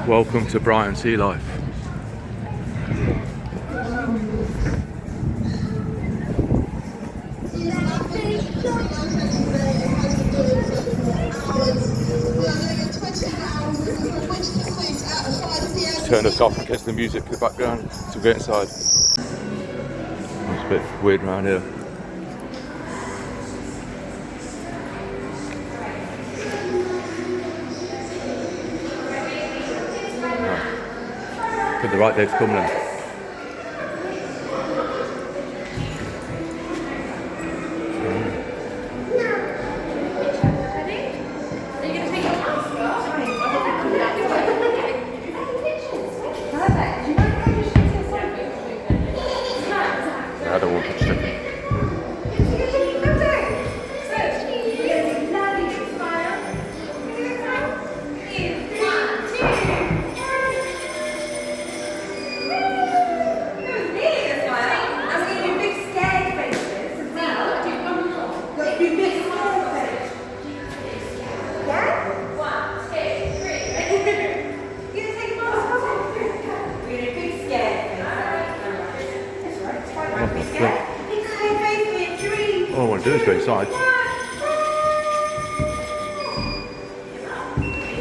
Welcome to Brighton Sea Life. Turn us off in case the music in the background, so we get inside. It's a bit weird around here. Put the right day to come then. I don't want to check it. All I want to do is go inside.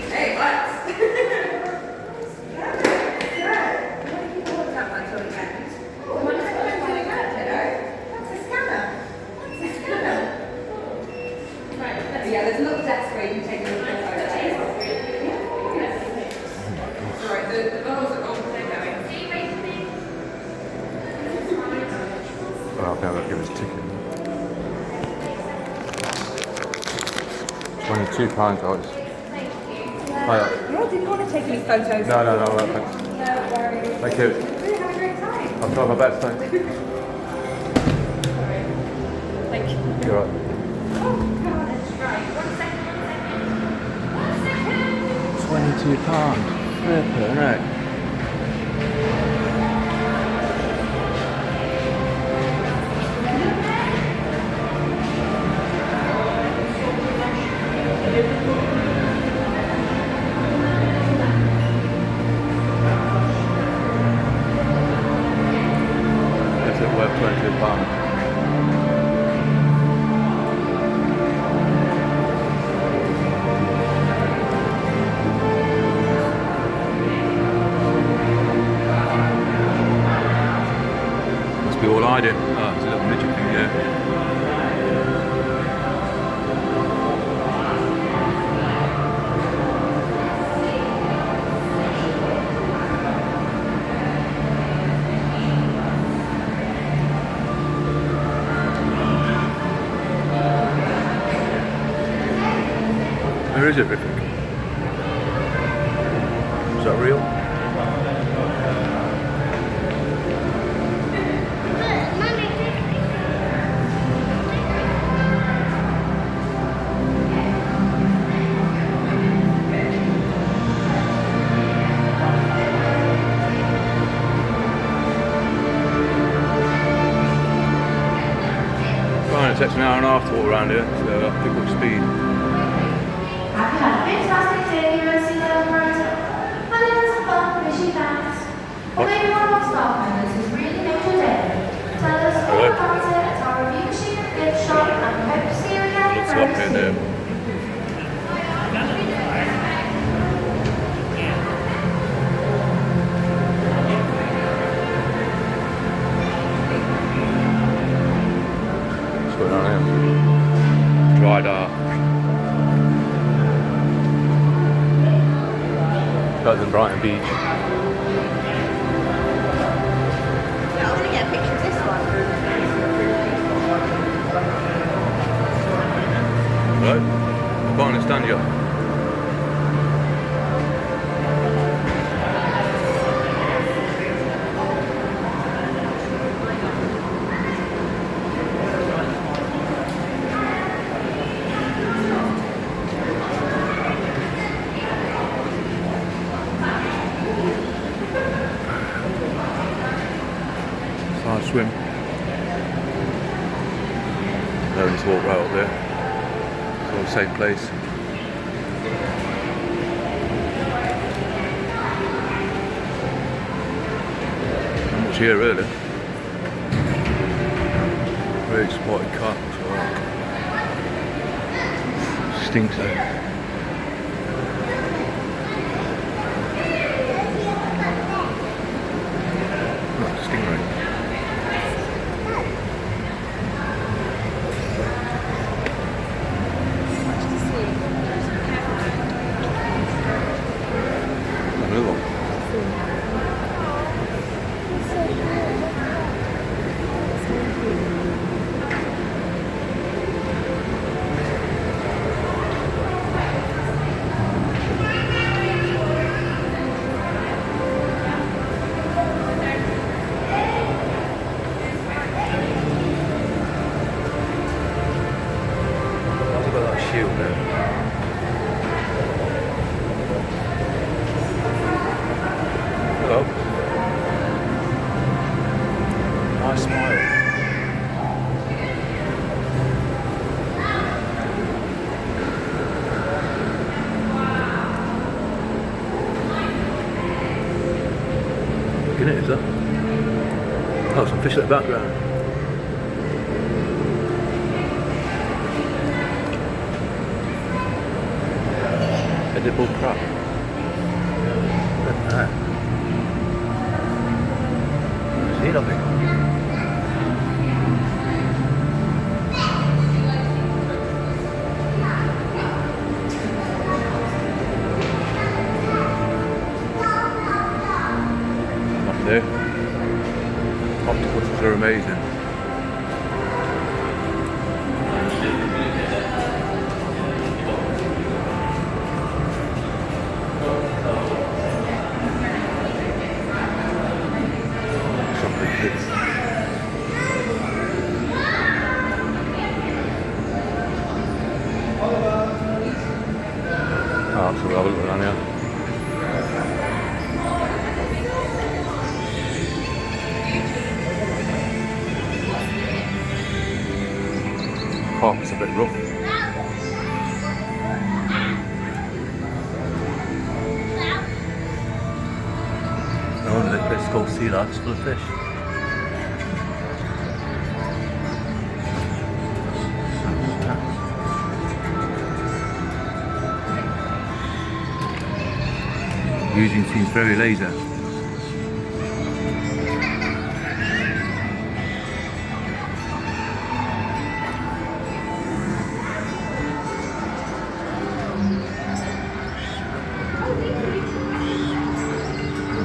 Hey, what? Yeah, there's another desk where you can take a look at photos. Alright, the bubbles are all going. Well, now they'll give us a ticket. £22, guys. Hiya. Oh, did you want to take any photos? No, thanks. No worries. Thank you. Have a great time. I'll try my best, thanks. Thank you. You're right. Oh, God, that's right. 1 second. £22. Flippin' heck. Is it worth £22? Must be all hiding. Oh, there's a little midget thing here. Where is everything? Is that real? Fine, it takes an hour and a half to walk around here, so I'll pick up speed. Have you had a fantastic day here at Sea Life Brighton? And it was fun fishing fans. Or maybe one of our staff members who's really made your day. Tell us all about it at our review machine, gift shop, and we hope to see you again Looks very like in soon. there. What's going on here? Dried up. Better than Brighton Beach. Yeah, I'm going to get a picture of this one. Hello? I can't understand you. Hard swim. No one's walk right up there. It's all the same place. here really. Very spotted cat, so stinks though. Stingray. Another one. Shield there. Hello. Nice smile. Looking at it, is that? Oh, some fish at the background. Edible crab. Look at that. See nothing. Nothing there. Octopuses are amazing. Oh, so we'll have a look around here. Oh, it's a bit rough. No, this place is called Sea Life, it's full of fish. Eugene seems very lazy.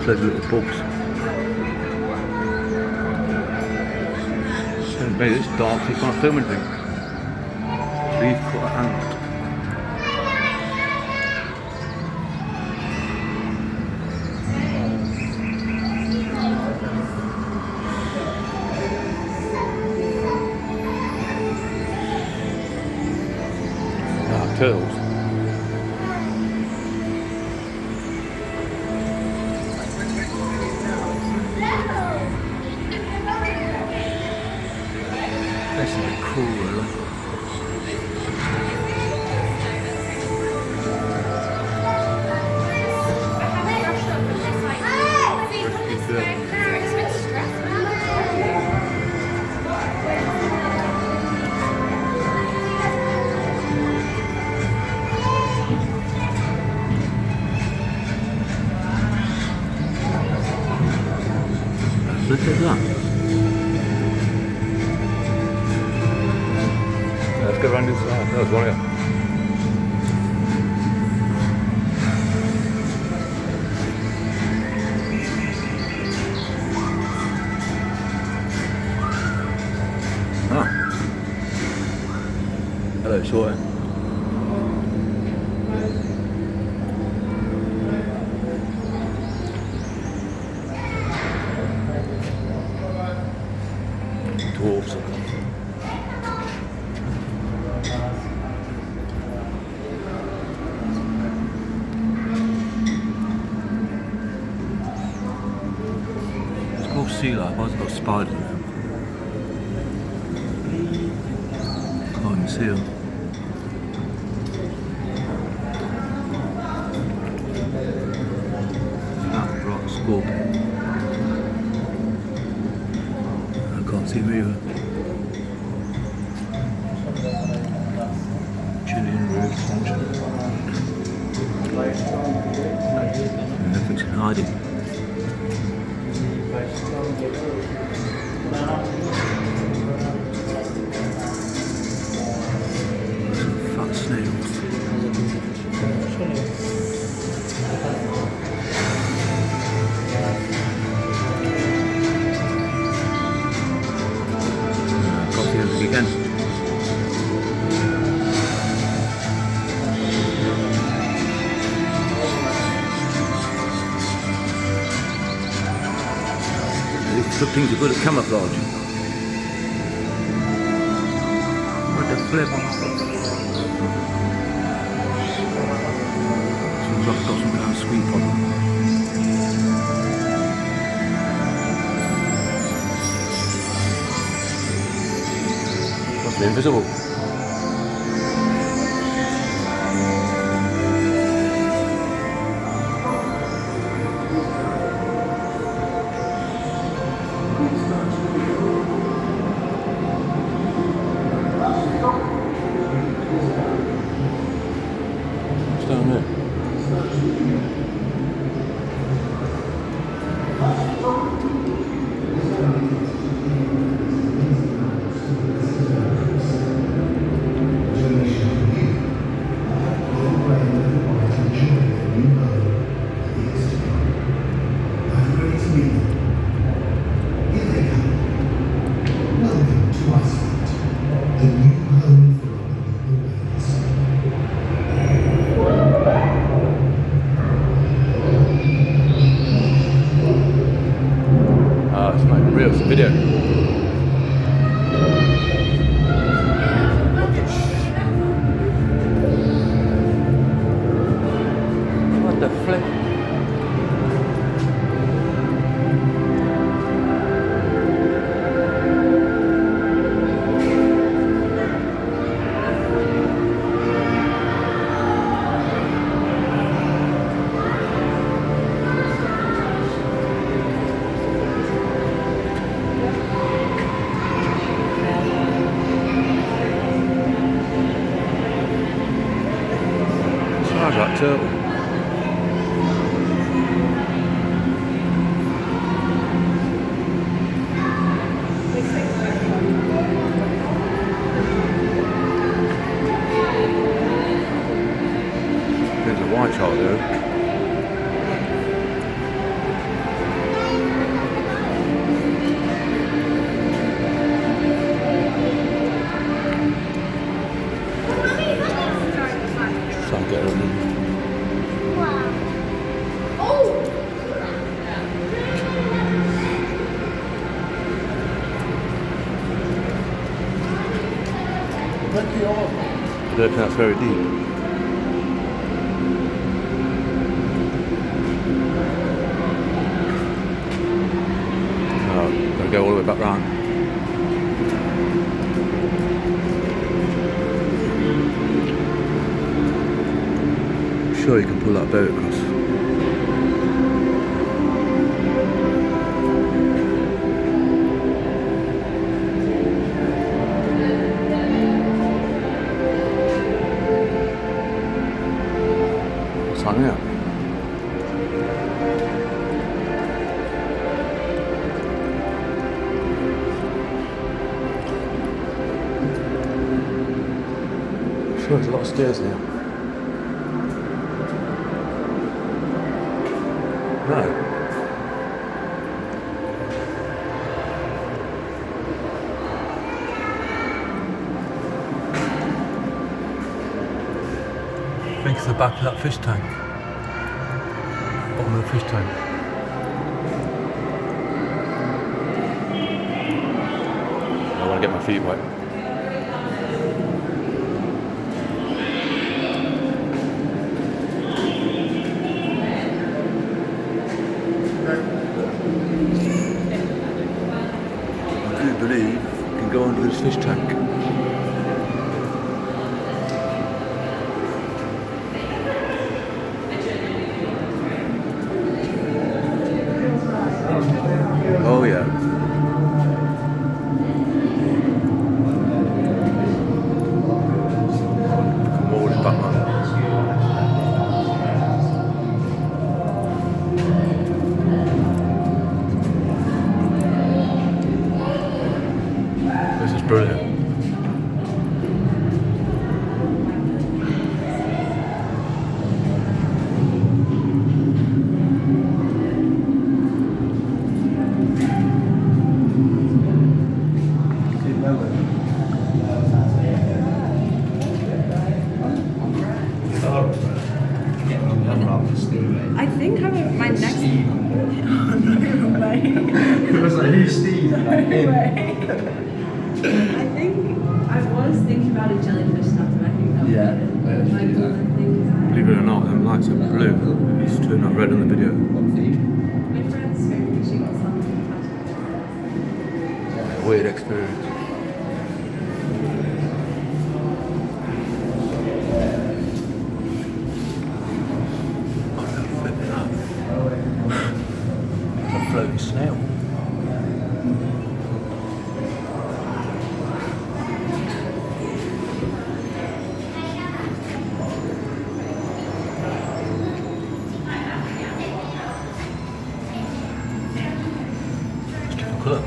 Loads of little bugs. Maybe it's dark so you can't film anything. Leaf cut ant. Turtles. This is cool, really. Look at that. Yeah, let's go around this side. That was one here. Ah. Hello, short. Dwarfs. It's called Sea Life. Why's it got spiders in it? Oh, you can see them. Ah, rock scorpion. Salty River. Chilean River function. Elephants in hiding. Some fat snails. Again. These things are good at camouflage. What the flip? Seems like I've got some kind of sweep on them. Invisible. What's down there? It's not even real, it's a video. What the flip? Smells like turtle. There's a white child there. Can't get her in. I don't think that's very deep. Oh, gotta go all the way back round. I'm sure you can pull that boat across. Hang out. Sure, there's a lot of stairs there. No. I think it's the back of that fish tank. Bottom of the fish tank. I want to get my feet wet. I do believe you can go under this fish tank. Oh yeah. It was like, who's Steve? Like, Anyway, I think I was thinking about a jellyfish stuff, and I think that Yeah, would be yeah, it. Like, do that. all the things. Believe it or not, them lights are blue. It's turned out red on the video. What feed? My friend's hoping she got something. Weird experience. A floating snail. It's different colour.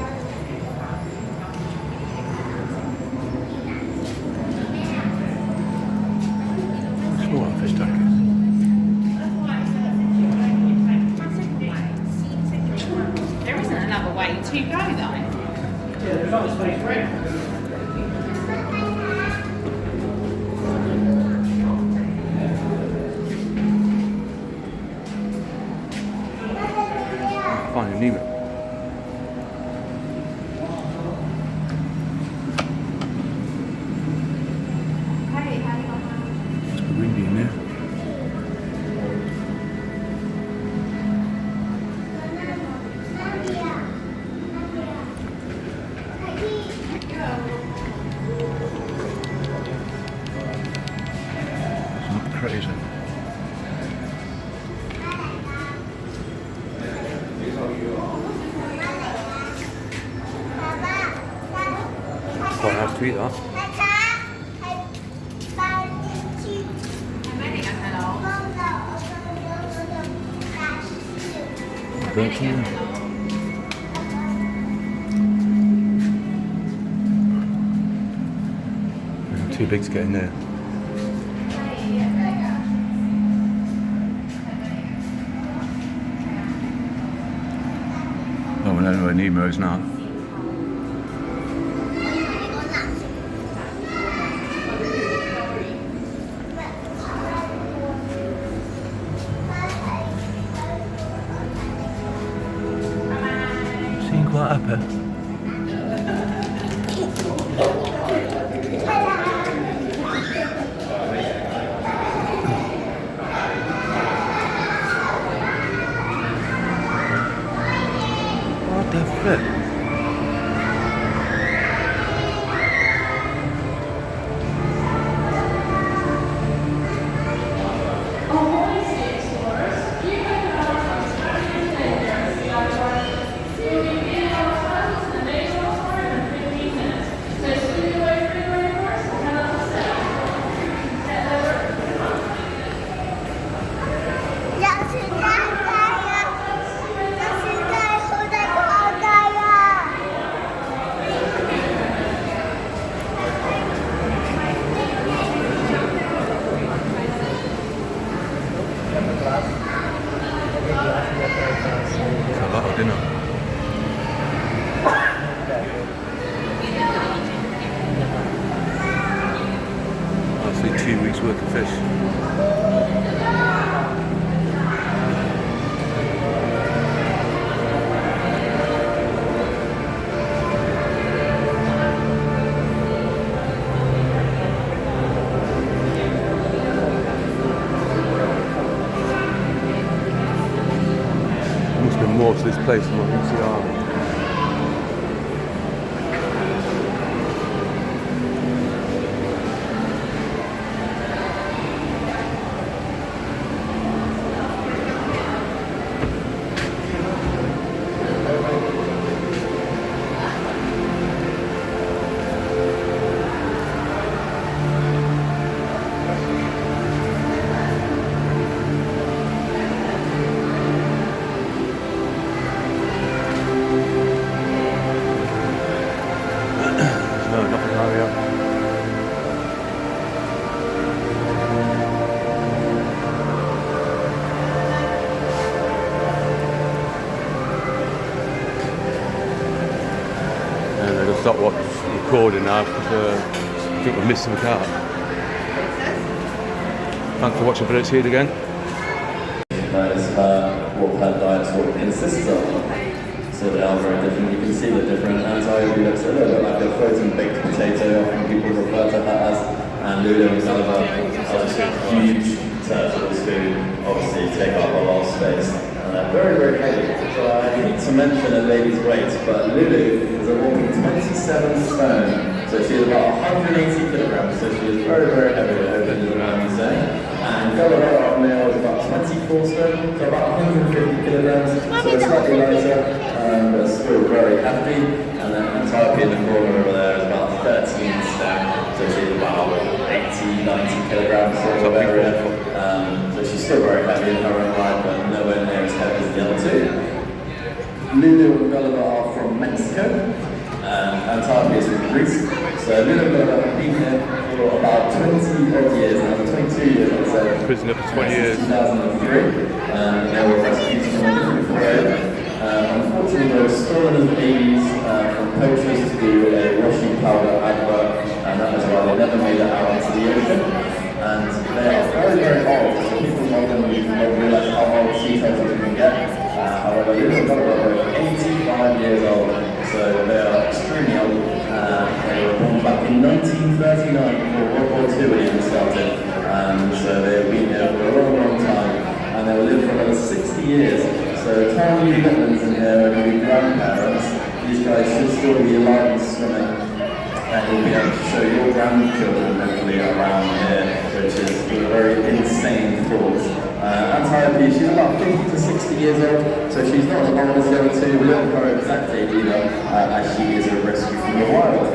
Small fish tank is. There isn't another way to go though. Finding Nemo. It's windy in there. It's not crazy. Quite nice to eat that. Burnt something. Too big to get in there. Oh, we don't know where Nemo is now. Seem quite happy. What the flip? It's a lot of dinner. Actually 2 weeks worth of fish. Must be more to this place than what you see are. No, nothing area. And they're going to stop recording now because I think we've missed some car. Thanks for watching Village Heed again. That is what her diet sort of consists of. So they are very different. You can see the different anti-OB looks a little bit like a frozen baked potato, often people refer to that as. And Lulu and Gulliver are just huge turtles who obviously take up a lot of space. And they're very, very heavy. So I hate to mention a lady's weight, but Lulu is a whopping 27 stone. So she is about 180 kilograms, so she is very, very heavy, hopefully you know say. And Gulliver, our male, is about 24 stone, so about 150 kilograms, so it's slightly lighter, but still very hefty. And then Terrapin in the corner over there is about 13 stone, so she's about 80, 90 kilograms sort of area. So she's still very heavy in her own right, but nowhere near as heavy as the other two. Lulu and Gulliver are from Mexico. And Terrapin is from Greece. So Lulu and Gulliver have been here for about 20 odd years now, 22 years I'd say. Prisoner for 20 years. 2003. And they were rescued from a different aquarium. Unfortunately, they were stolen as babies from poachers to do a washing powder advert, and that is why they never made it out into the ocean. And they are very, very old, so people might not realise how old sea turtles can get. However, Lulu and Gulliver are both 85 years old, so they are extremely old. They were born back in 1939 before World War II even started. So they have been here for a long, long time, and they will live for another 60 years. So tiny littles in here are going to be grandparents. These guys should still be alive and swimming, and you'll be able to show your grandchildren hopefully around here, which is a very insane thought. Terrapin, she's about 50 to 60 years old, so she's not as old as the other two. We don't know her exact age either, as she is a rescue from the wild.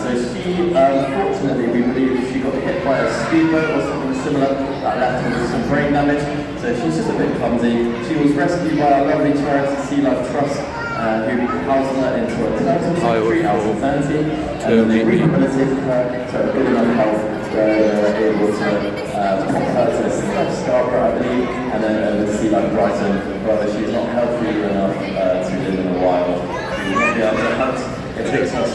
So she, unfortunately, we believe she got hit by a speedboat or something similar that left her with some brain damage. So she's just a bit clumsy. She was rescued by our lovely charity Sea Life Trust, who housed her into a turtle sanctuary out in Santi, and they rehabilitated her to a good enough health where they were able to pop her to the Sea Life Scarborough, I believe, and then over to Sea Life Brighton. However, she's not healthy enough to live in the wild. She will not be able to hunt. It takes us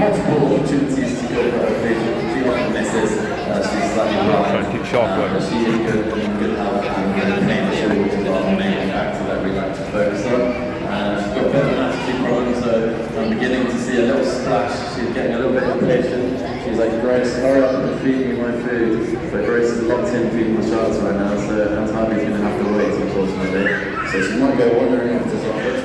multiple opportunities to go for her fish. She often misses. She's slightly blind. But she is good in good health and good nature, which is one of the main factors that we like to focus on. She's got a bit of an attitude problem, so I'm beginning to see a little splash. She's getting a little bit impatient. She's like, Grace, hurry up and feed me my food. So Grace is locked in feeding the sharks right now, so Antavi's going to have to wait, unfortunately. So she might go wandering off to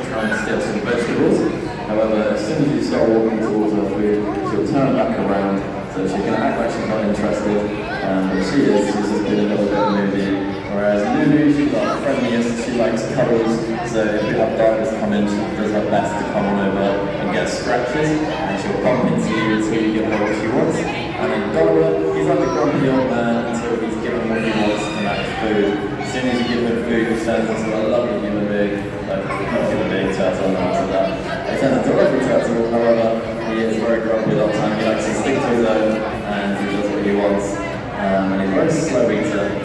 try and steal some vegetables. However, as soon as you start walking towards her food, she'll turn back around, so she can act like she's not interested, but she is. She's just been a little bit moody. Whereas Lulu, she's our friendliest, she likes cuddles, so if we have divers come in, she does her best to come on over and get scratches, and she'll bump into you until you give her what she wants. And then Gulliver, he's like a grumpy old man until he's given what he wants, and that's food. As soon as you give him food, he turns into a lovely human being, like not human being, turtle, and after that. He turns into a lovely turtle, however, he is very grumpy a lot of time. He likes to stick to his own, and he does what he wants. And he's very slow eater.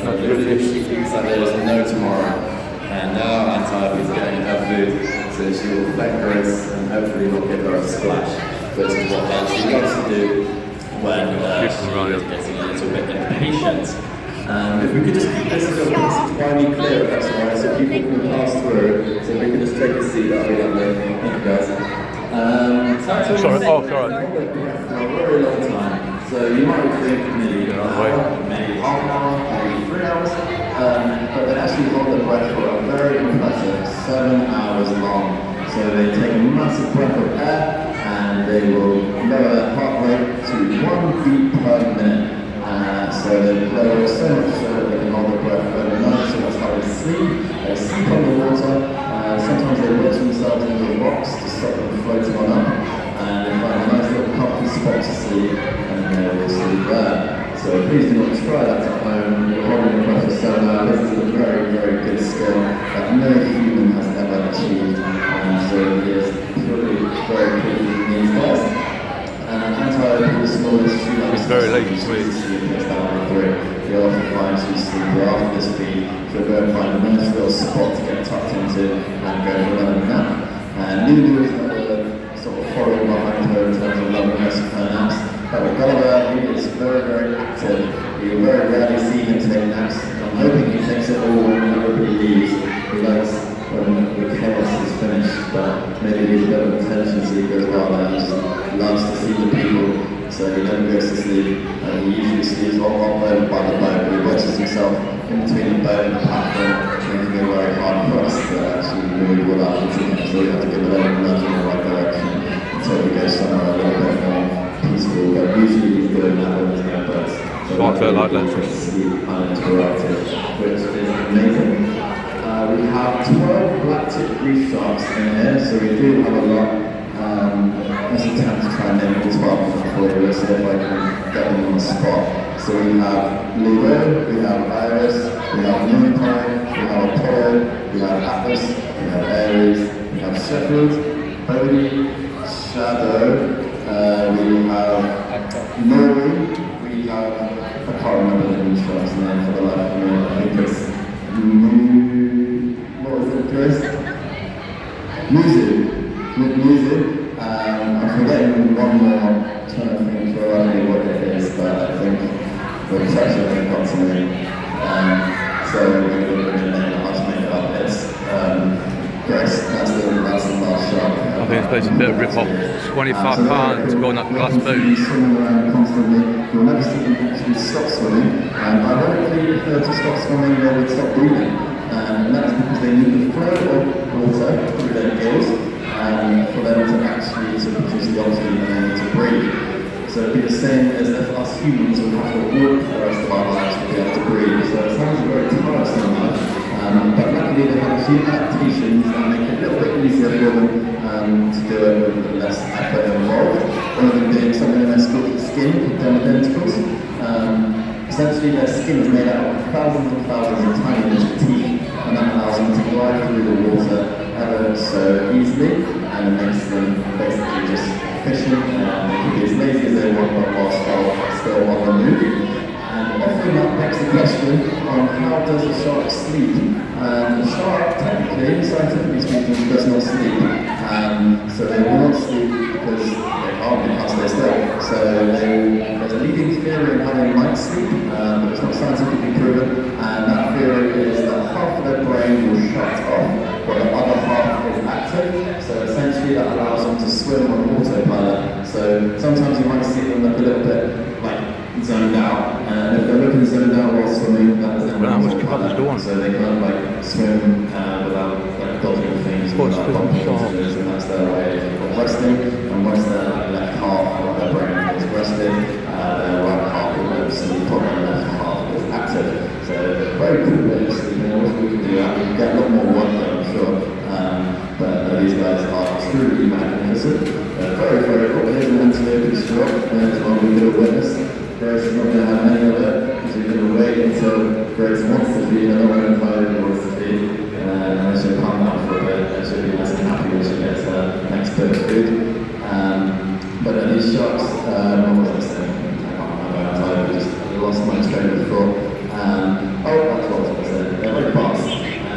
She eats like there is no tomorrow. And now Antavi's getting her food, so she will thank Grace and hopefully we'll give her a splash, which is what she loves to do when she is getting a little bit impatient. If we could just keep this little passage by me clear, if that's alright, so people can pass through. So if we can just take a seat, that'll be lovely. Thank you guys. Sorry. For a very long time. So you might think maybe an hour, maybe half an hour, maybe 3 hours, but they actually hold their breath for a very impressive 7 hours long. So they take a massive breath of air and they will lower their heart rate to 1 beat per minute. So they lower it so much so that they can hold their breath overnight, so that's how they sleep. They sleep underwater. Sometimes they wedge themselves into a box to stop them floating on up. And they find a nice little comfy spot to sleep, and they will sleep there. So please do not try that at home. You're holding your breath for 7 hours. This is a very, very good skill that no human has ever achieved. So it is purely very good with these guys. Antavi, the smallest, she likes very late to sleep. It's down through. You'll often find she's sleepy after this feed. She'll go and find a nice little spot to get tucked into and go for another nap. And Lulu is another sort of following behind her in terms of loveliness of her naps. But with Gulliver, he is very, very active. You very rarely see him take naps. I'm hoping he takes it all when everybody leaves. He likes when the chaos is finished, but of the boat. He wedges himself in between the boat and the platform, making it very hard for us to actually move without hitting him. So we have to give a little nudge in the right direction until we go somewhere a little bit more peaceful. But usually he's doing that when there's no birds. So like that. Sleep uninterrupted, which is amazing. We have 12 black-tipped reef sharks in here, so we do have a lot. Let's attempt to try and name all 12 of them for you. Let's see if I can get them on the spot. So we have Leo, we have Iris, we have Moonpine, we have Apollo, we have Atlas, we have Aries, we have Sheffield, Bodhi, Shadow, we have Nori, we have, I can't remember the reef shark's name for the life of me. I think it's what was it, Chris? Music. I'm forgetting one more, trying to think for what it is, but I think we're touching on it constantly. So we're going to bring it in, I'll just make it up. It's Grace, that's the last shot. I think it's basically a bit of rip-off. £25 going up glass boat. Swimming around constantly, you'll never see them actually stop swimming. Ironically, if they were to stop swimming, they would stop breathing. And that's because they need the flow of water through their gills for them to actually produce the oxygen they need to breathe. So it'd be the same as if us humans would have to work for the rest of our lives to be able to breathe. So it sounds very tiresome life. But luckily they have a few adaptations that make it a little bit easier for them to do it with less effort involved. One of them being something in their skin called dermadenticles. Essentially their skin is made out of thousands and thousands of tiny little teeth, and that allows them to glide through the water ever so easily, and it makes them basically just efficient, and they can be as lazy as they want, but while still on the move. And often that begs the question on how does a shark sleep? The shark, technically, scientifically speaking, does not sleep. So they will not sleep because they can't stay still. So there's a leading theory on how they might sleep, but it's not scientifically proven. And that theory is that half of their brain will shut off, but the other half is active. So essentially that allows them to swim on autopilot. So sometimes you might see them look a little bit like zoned out, and if they're looking zoned out while swimming, that is them on autopilot. So they can't like swim without like dodging things, without bumping into this, and that's their way of resting. And once their left half of their brain is rested, their right half will sleep on their left half is active. So very cool way of sleeping. I wish we could do that. We can get a lot more work done, I'm sure. But these guys are truly magnificent. They're very, very cool. Here's an antelope stroke. There's one we did a witness. Grace is not going to have any of it, because we're going to wait until Grace wants to feed, and not going to tell her who wants to feed. And then she'll calm down for a bit, and she'll be nice and happy when she gets her next bit of food. But these sharks, what was I saying? I can't remember, I'm tired, I just lost my train of thought. That's what I was going to say. They're very fast.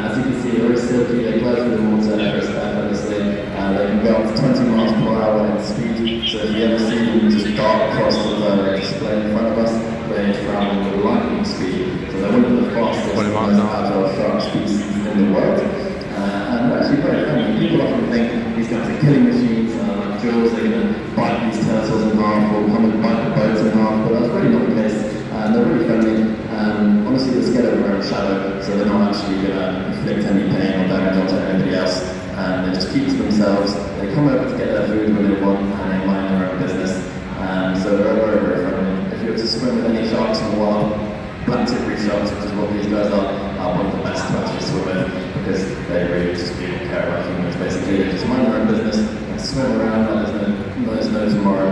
As you can see, they're very silky, they glide through the water effortlessly. They can go up to 20 miles per hour in speed, so if you ever see them just dart across the display in front of us, they travel with lightning speed. So they're one of the fastest, most agile shark species in the world. And they're actually very friendly. People often think these guys are killing machines, like Jaws, they're going to bite these turtles in half or come and bite the boats in half, but that's really not the case. They're really friendly. Honestly, they're scared of their own shadow, so they're not actually going to inflict any pain or damage onto anybody else. They just keep to themselves. They come over to get their food when they want, and they mind their own business. So they're very, very friendly. If you were to swim with any sharks in the wild, black-tip reef sharks, which is what these guys are one of the best to actually swim with, because they really just don't care about humans. Basically, they just mind their own business and swim around like there's no tomorrow.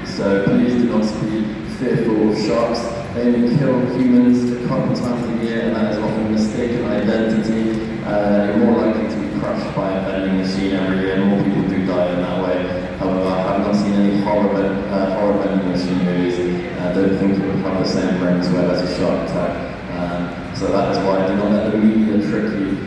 So please do not be fearful of sharks. They will kill humans a couple times a year, and that is often a mistaken identity. You're more likely to be crushed by a vending machine every year. More people do die in that way. However, I've not seen any horror vending machine movies. I don't think it would have the same rings where there's a shark attack. So that is why I do not let the media trick you.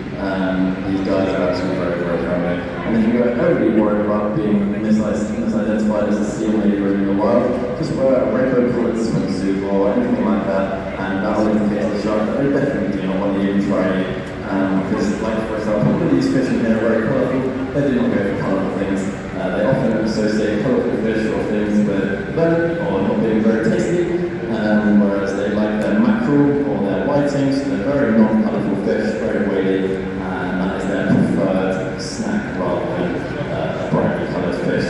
These guys are actually very, very friendly. And if you're overly worried about being misidentified as a sea lady in the wild, just wear a rainbow coloured swimsuit or anything like that, and that will indicate to the shark that they definitely do not want to even try you. Because, like for example, these fish in here are very colourful. They do not go for colourful things. They often associate colourful fish or things with venom or not being very tasty, whereas they like their mackerel whiting, so they're very non-colourful fish, very wavy, and that is their preferred snack rather than a brightly coloured fish.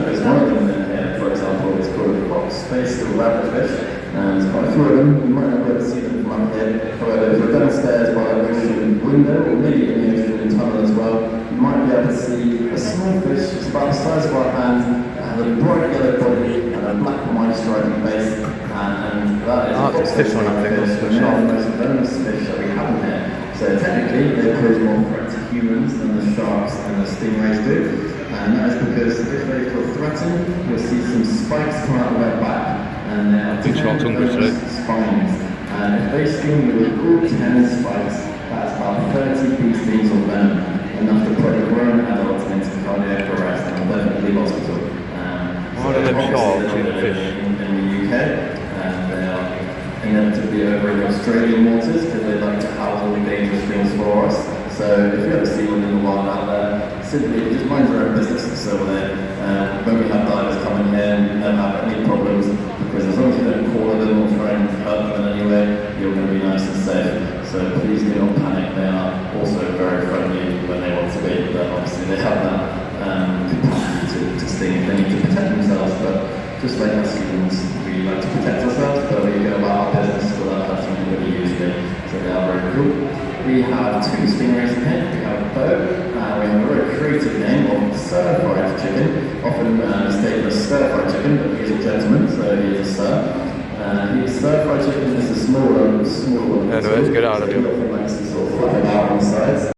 There's one of them in here, for example, it's called a box space, the rabbit fish. There's quite a few of them, you might not be able to see them from up here. However, if you're downstairs by an ocean window, or maybe in the ocean tunnel as well, you might be able to see a small fish, it's about the size of our hand, has a bright yellow body and a black and white striped face, and that is there's fish on that thing, fish, the most venomous fish that we have in here. So technically, they pose more threat to humans than the sharks and the stingrays do. And that is because if they feel threatened, you'll see some spikes come out of their back, and they are Big sharks hungry today. spines. And if they sting you with all 10 spikes, that's about 30 ppc of venom, enough to put a grown adult into cardiac arrest and definitely hospital. Why do they have sharks in the fish? In the UK, and they are inevitably over in Australian waters because they like to house all the dangerous things for us. So if you ever see one in the wild out there, simply just mind your own business. So when we have divers coming here, you never have any problems, because as long as you don't corner them or try and hurt them in any way, you're going to be nice and safe. So please do not panic. They are also very friendly when they want to be, but obviously they have that capacity to sting if they need to protect themselves. But just like us humans, we like to protect ourselves, but we go about our business without hurting anybody usually. So they are very cool. We have 2 stingrays in here. We have a bow. We have a very creative name of stir-fried chicken, often mistaken as stir-fried chicken, but he's a gentleman, so he is a sir. Stir-fried chicken is a smaller one. Yeah, no, let's get out of here. Sort of flapping out on the sides.